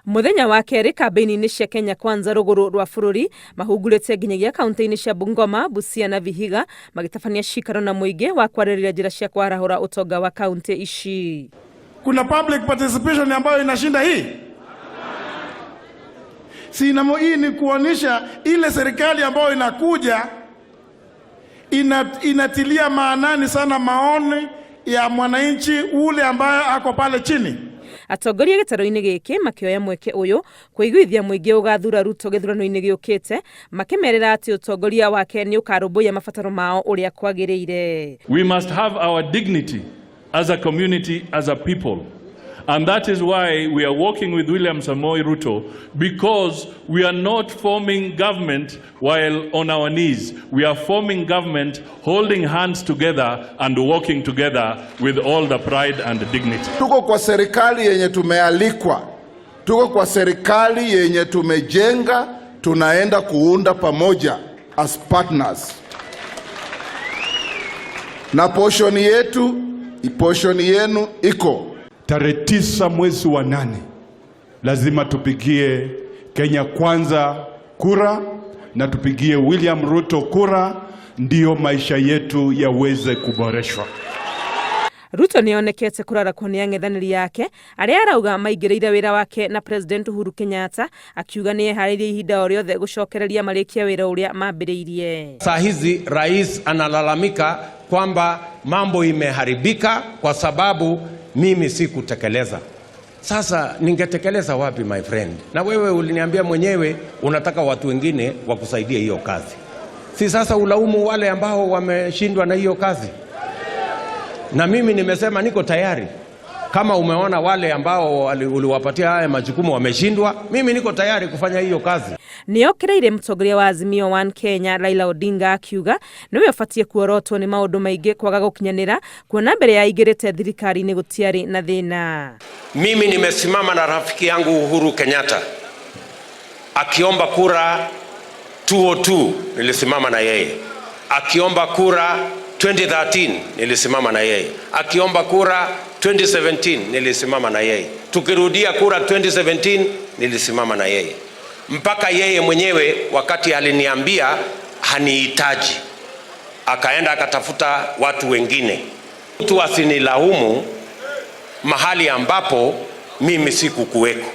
Muthenya wa keri kambĩini-inĩ cia Kenya Kwanza rũgũrũ rwa bũrũri mahungurĩte nginyagia kaunti-inĩ cia Bungoma, Busia na Vihiga magĩtabania cikaro na mũingĩ wa kwarĩrĩria njĩra cia kwarahũra ũtonga wa kaunti ici. Kuna public participation ambayo inashinda hii? Hii ni kuonyesha ile serikali ambayo inakuja inatilia maanani sana maoni ya mwananchi ule ambaye ako pale chini. Atongoria gĩtaro-inĩ gĩkĩ makĩoya mweke ũyũ kũiguithia mũingĩ ũgathura Ruto gĩthurano-inĩ gĩũkĩte makĩmerĩra atĩ ũtongoria wake nĩ ũkarũmbũiya mabataro mao ũrĩa kwagĩrĩire. We must have our dignity as a community, as a people. And that is why we are working with William Samoei Ruto, because we are not forming government while on our knees. We are forming government holding hands together and working together with all the pride and dignity. Tuko kwa serikali yenye tumealikwa. Tuko kwa serikali yenye tumejenga, tunaenda kuunda pamoja as partners. Na portion yetu, portion yenu iko. Tarehe 9 mwezi wa 8 lazima tupigie Kenya Kwanza kura na tupigie William Ruto kura, ndio maisha yetu yaweze kuboreshwa. Ruto nĩonekete kũrarakwo nĩ ang'ethanĩri yake arĩa arauga maingĩrĩire wĩra wake na President Uhuru Kenyatta, akiuga nĩeharĩirie ihinda o rĩothe gũcokereria marĩkie wĩra ũrĩa mambĩrĩirie. Saa hizi rais analalamika kwamba mambo imeharibika kwa sababu mimi sikutekeleza. Sasa ningetekeleza wapi my friend? Na wewe uliniambia mwenyewe unataka watu wengine wakusaidie hiyo kazi. Si sasa ulaumu wale ambao wameshindwa na hiyo kazi? Na mimi nimesema niko tayari. Kama umeona wale ambao uliwapatia haya majukumu wameshindwa, mimi niko tayari kufanya hiyo kazi. Nĩokereire mũtongoria wa Azimio One Kenya Raila Odinga akiuga nĩwe abatie kuorotwo nĩ maũndũ maingĩ kwaga gũkinyanĩra, kuona mbere ya aingĩrĩte thirikari-inĩ gũtiarĩ na thĩna. Mimi nimesimama na rafiki yangu Uhuru Kenyatta akiomba kura 2002, nilisimama na yeye. Akiomba kura 2013 nilisimama na yeye. Akiomba kura 2017 nilisimama na yeye. Tukirudia kura 2017 nilisimama na yeye. Mpaka yeye mwenyewe wakati aliniambia hanihitaji, akaenda akatafuta watu wengine. Mtu asinilaumu mahali ambapo mimi sikukuweko.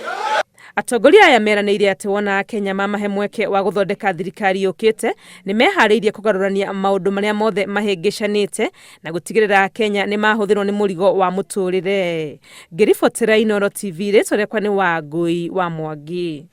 Atongoria aya meranĩire atĩ wona Kenya mamahe mweke wa gũthondeka thirikari yũkĩte nĩmeharĩirie kũgarũrania maũndũ marĩa mothe mahĩngĩcanĩte na gũtigĩrĩra Kenya nĩ mahũthĩrwo nĩ mũrigo wa mũtũrĩre. Ngĩribotera Inooro TV, rĩtwa rĩakwa nĩ Wangũi wa Mwangi.